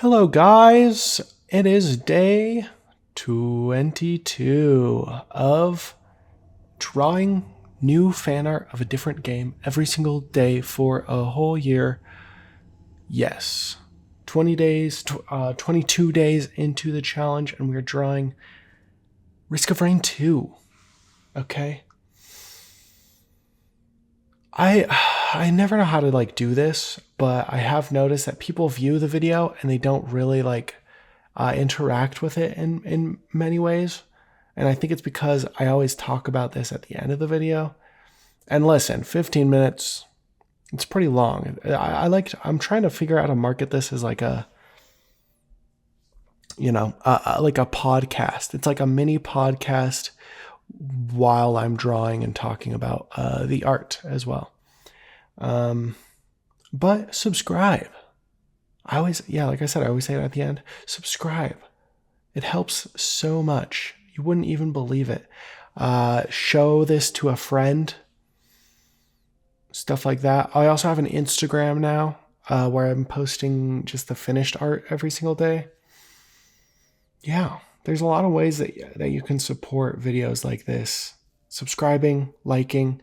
Hello, guys. It is day 22 of drawing new fan art of a different game every single day for a whole year. Yes, 20 days, 22 days into the challenge, and we're drawing Risk of Rain 2. Okay. I never know how to do this, but I have noticed that people view the video and they don't really interact with it in many ways. And I think it's because I always talk about this at the end of the video. And listen, 15 minutes, it's pretty long. I'm trying to figure out how to market this as like a podcast. It's like a mini podcast while I'm drawing and talking about the art as well. But subscribe. Like I said, I always say it at the end. Subscribe. It helps so much. You wouldn't even believe it. Show this to a friend. Stuff like that. I also have an Instagram now where I'm posting just the finished art every single day. Yeah, there's a lot of ways that you can support videos like this. Subscribing, liking,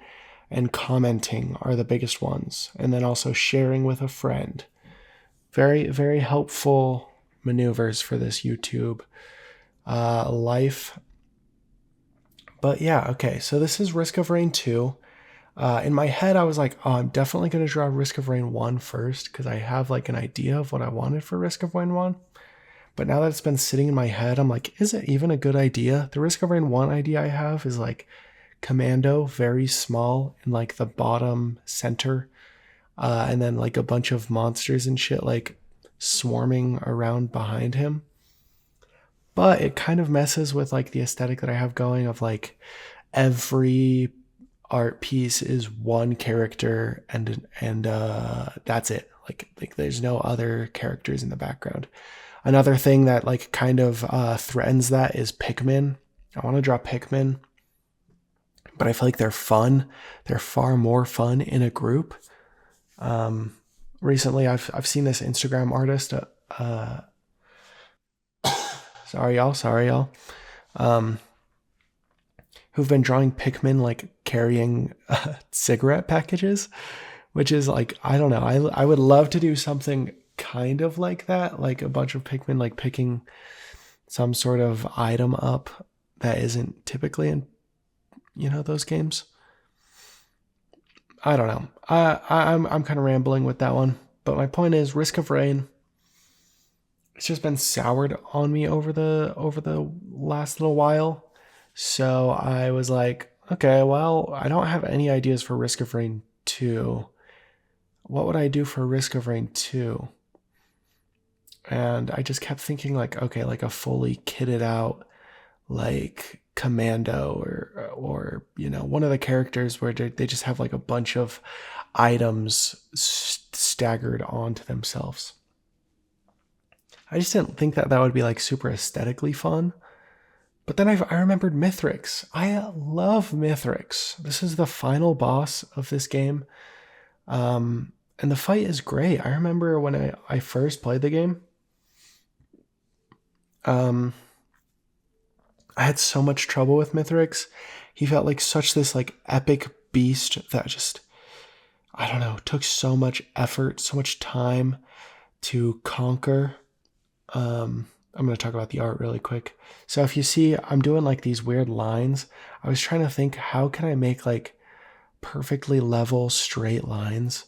and commenting are the biggest ones. And then also sharing with a friend. Very, very helpful maneuvers for this YouTube life. But yeah, okay, so this is Risk of Rain 2. In my head, I was like, oh, I'm definitely going to draw Risk of Rain 1 first because I have an idea of what I wanted for Risk of Rain 1. But now that it's been sitting in my head, I'm like, is it even a good idea? The Risk of Rain 1 idea I have is commando, very small in the bottom center. And then a bunch of monsters and shit swarming around behind him. But it kind of messes with the aesthetic that I have going of every art piece is one character and that's it. There's no other characters in the background. Another thing that threatens that is Pikmin. I want to draw Pikmin, but I feel like they're fun. They're far more fun in a group. Recently I've seen this Instagram artist, sorry y'all, who've been drawing Pikmin carrying cigarette packages, which is I don't know. I would love to do something kind of like that, a bunch of Pikmin picking some sort of item up that isn't typically in those games. I don't know. I'm kind of rambling with that one, but my point is Risk of Rain. It's just been soured on me over the last little while. So I was like, okay, well, I don't have any ideas for Risk of Rain 2. What would I do for Risk of Rain 2? And I just kept thinking okay, a fully kitted out commando or one of the characters where they just have a bunch of items staggered onto themselves. I just didn't think that would be super aesthetically fun. But then I remembered Mithrix. I love Mithrix. This is the final boss of this game. And the fight is great. I remember when I first played the game. I had so much trouble with Mithrix. He felt such this epic beast that just, I don't know, took so much effort, so much time to conquer. I'm going to talk about the art really quick. So if you see, I'm doing these weird lines. I was trying to think, how can I make perfectly level straight lines?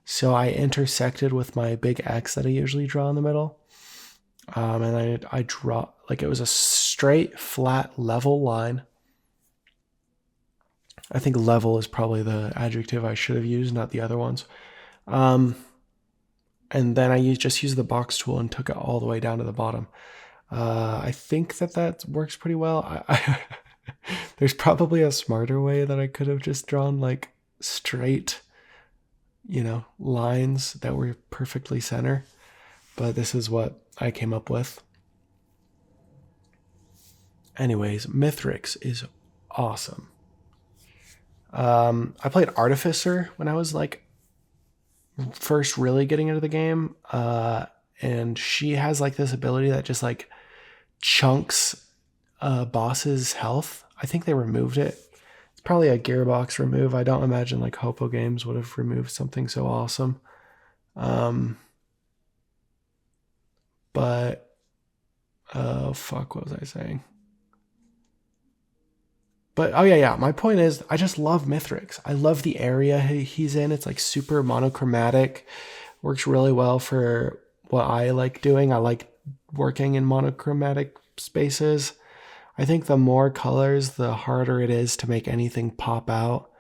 So I intersected with my big X that I usually draw in the middle. And I draw, it was a straight, flat, level line. I think level is probably the adjective I should have used, not the other ones. And then I just used the box tool and took it all the way down to the bottom. I think that works pretty well. There's probably a smarter way that I could have just drawn straight, lines that were perfectly center. But this is what I came up with. Anyways, Mithrix is awesome. I played Artificer when I was first really getting into the game. and she has like this ability that just like chunks a boss's health. I think they removed it. It's probably a Gearbox remove. I don't imagine like Hopo Games would have removed something so awesome. But oh fuck, what was I saying? But oh yeah, my point is I just love Mithrix. I love the area he's in. It's like super monochromatic. Works really well for what I like doing. I like working in monochromatic spaces. I think the more colors, the harder it is to make anything pop out.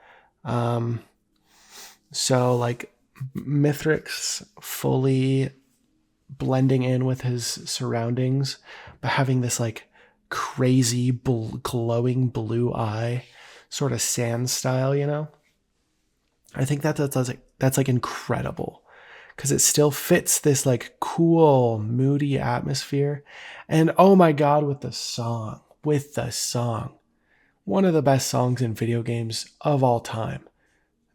So like Mithrix fully blending in with his surroundings, but having this like crazy glowing blue eye, sort of sand style, you know? I think that's like incredible because it still fits this like cool, moody atmosphere. And oh my God, with the song, one of the best songs in video games of all time.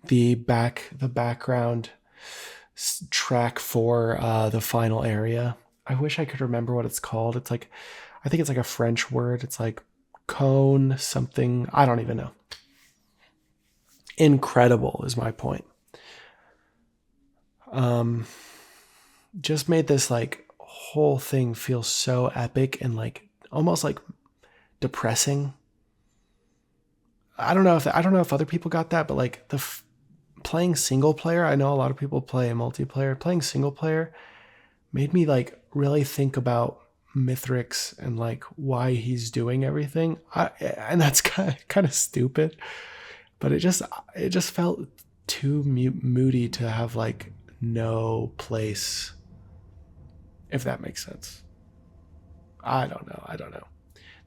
The background track for the final area. I wish I could remember what it's called. It's like, I think it's like a French word. It's like cone something. I don't even know. Incredible is my point. Just made this like whole thing feel so epic and like almost like depressing. I don't know if other people got that, but like playing single player, I know a lot of people play multiplayer. Playing single player made me like really think about Mithrix and like why he's doing everything. And that's kind of stupid, but it just felt too moody to have like no place, if that makes sense. I don't know.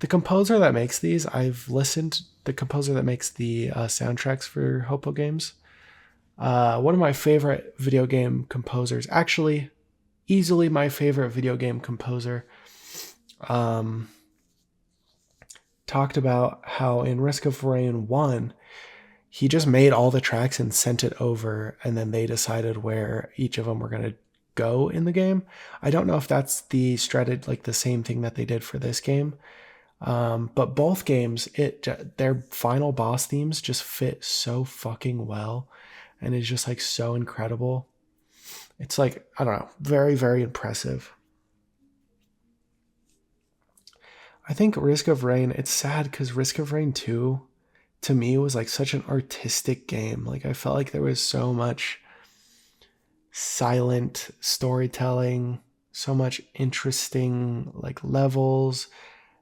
The composer that makes these, the composer that makes the soundtracks for Hopo games. One of my favorite video game composers, actually, easily my favorite video game composer, talked about how in Risk of Rain 1, he just made all the tracks and sent it over, and then they decided where each of them were going to go in the game. I don't know if that's the same thing that they did for this game. But both games, their final boss themes just fit so fucking well, and it's just like so incredible. It's like, I don't know, very, very impressive. I think Risk of Rain, it's sad because Risk of Rain 2 to me was like such an artistic game. Like I felt like there was so much silent storytelling, so much interesting like levels,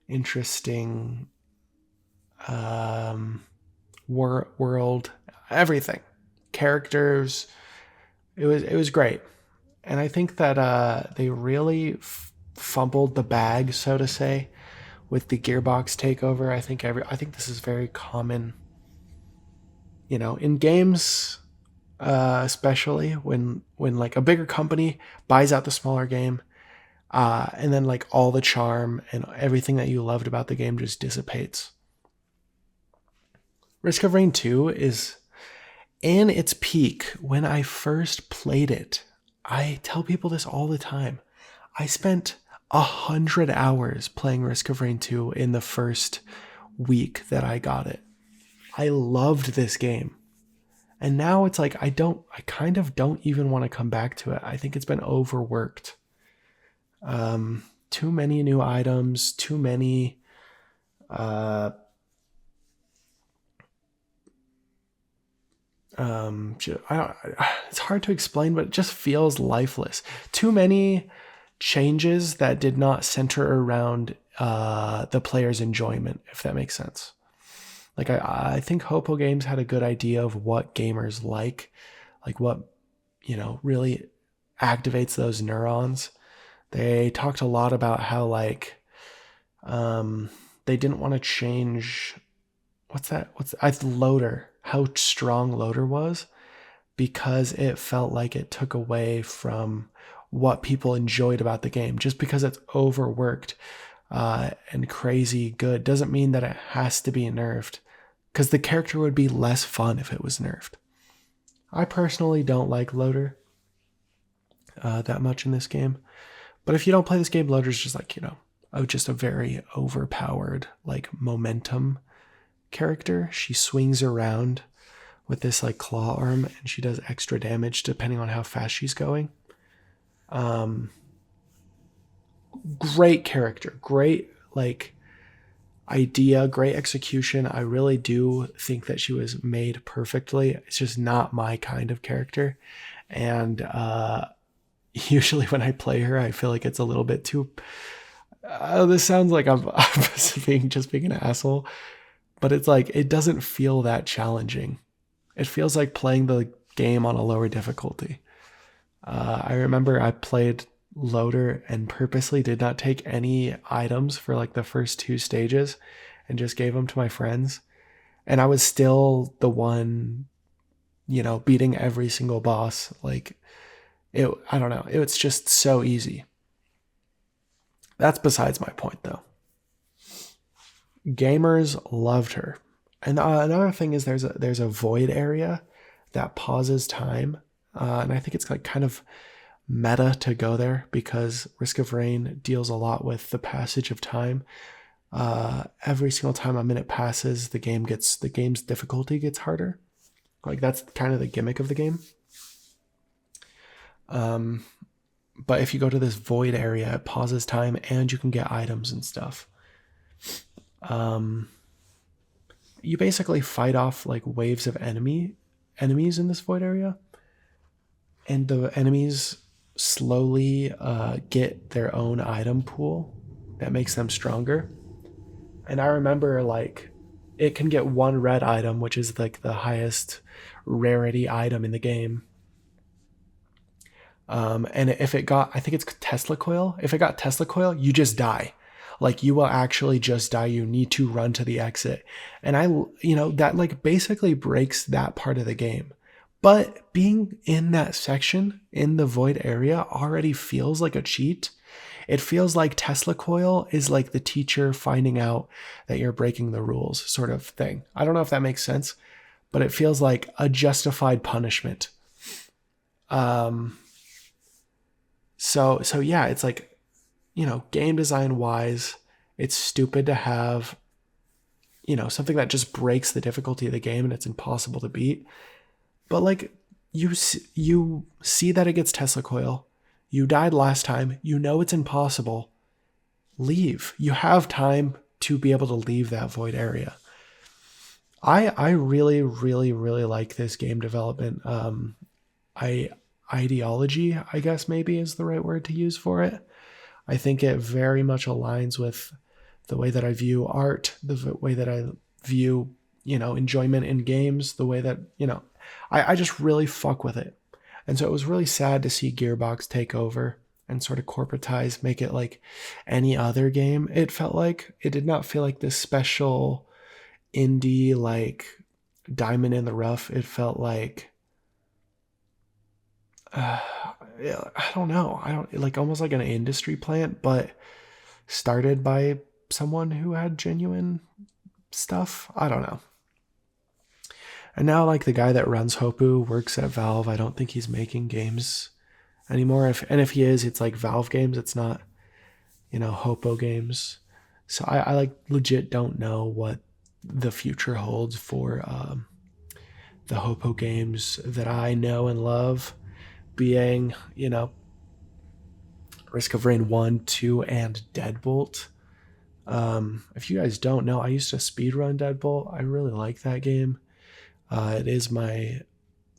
interesting world, everything, characters. It was great, and I think that they really fumbled the bag, so to say, with the Gearbox takeover. I think this is very common, you know, in games, especially when like a bigger company buys out the smaller game. And then like all the charm and everything that you loved about the game just dissipates. Risk of Rain 2 is in its peak when I first played it. I tell people this all the time. I spent 100 hours playing Risk of Rain 2 in the first week that I got it. I loved this game. And now it's like I kind of don't even want to come back to it. I think it's been overworked. Too many new items, too many it's hard to explain, but it just feels lifeless. Too many changes that did not center around the player's enjoyment, if that makes sense. Like I think Hopo Games had a good idea of what gamers like what, you know, really activates those neurons. They talked a lot about how like they didn't want to change loader, how strong loader was, because it felt like it took away from what people enjoyed about the game. Just because it's overworked and crazy good doesn't mean that it has to be nerfed, because the character would be less fun if it was nerfed. I personally don't like loader that much in this game. But if you don't play this game, Loader's just like, just a very overpowered, like, momentum character. She swings around with this, like, claw arm, and she does extra damage depending on how fast she's going. Great character, great, like, idea, great execution. I really do think that she was made perfectly. It's just not my kind of character. And usually when I play her, I feel like it's a little bit too... this sounds like I'm just being an asshole, but it's like, it doesn't feel that challenging. It feels like playing the game on a lower difficulty. I remember I played Loader and purposely did not take any items for like the first 2 stages and just gave them to my friends. And I was still the one, beating every single boss. Like, I don't know. It's just so easy. That's besides my point, though. Gamers loved her. And another thing is there's a void area that pauses time. And I think it's like kind of meta to go there because Risk of Rain deals a lot with the passage of time. Every single time a minute passes, the game's difficulty gets harder. Like, that's kind of the gimmick of the game. But if you go to this void area, it pauses time and you can get items and stuff. You basically fight off like waves of enemies in this void area. And the enemies slowly get their own item pool that makes them stronger. And I remember, like, it can get 1 red item, which is like the highest rarity item in the game. And if it got, I think it's Tesla coil. If it got Tesla coil, you just die. Like, you will actually just die. You need to run to the exit. And that like basically breaks that part of the game. But being in that section, in the void area, already feels like a cheat. It feels like Tesla coil is like the teacher finding out that you're breaking the rules sort of thing. I don't know if that makes sense, but it feels like a justified punishment. So yeah, it's like, game design wise, it's stupid to have, something that just breaks the difficulty of the game and it's impossible to beat. But like, you see that it gets Tesla coil. You died last time. It's impossible. Leave. You have time to be able to leave that void area. I really, really, really like this game development. Ideology, I guess maybe is the right word to use for it. I think it very much aligns with the way that I view art, the way that I view, enjoyment in games, the way that, I just really fuck with it. And so it was really sad to see Gearbox take over and sort of corporatize, make it like any other game. It felt like it did not feel like this special indie, like diamond in the rough. It felt like, I don't know. I don't like almost like an industry plant, but started by someone who had genuine stuff. I don't know. And now, like, the guy that runs Hopoo works at Valve. I don't think he's making games anymore. If he is, it's like Valve games. It's not, Hopoo games. So I like legit don't know what the future holds for the Hopoo games that I know and love, being, Risk of Rain 1, 2, and Deadbolt. If you guys don't know, I used to speedrun Deadbolt. I really like that game. It is my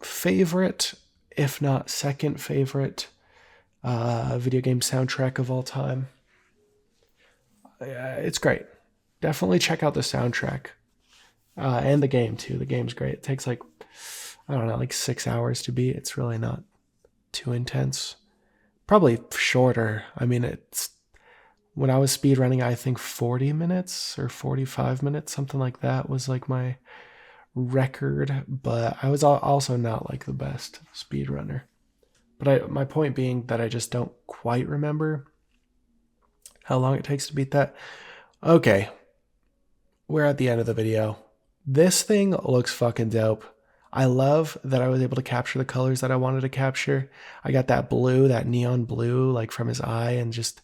favorite, if not second favorite, video game soundtrack of all time. It's great. Definitely check out the soundtrack. And the game, too. The game's great. It takes like 6 hours to beat. It's really not too intense. Probably shorter. I mean, when I was speedrunning, I think 40 minutes or 45 minutes, something like that was like my record, but I was also not like the best speedrunner. But my point being that I just don't quite remember how long it takes to beat that. Okay, we're at the end of the video. This thing looks fucking dope. I love that I was able to capture the colors that I wanted to capture. I got that blue, that neon blue, like from his eye, and just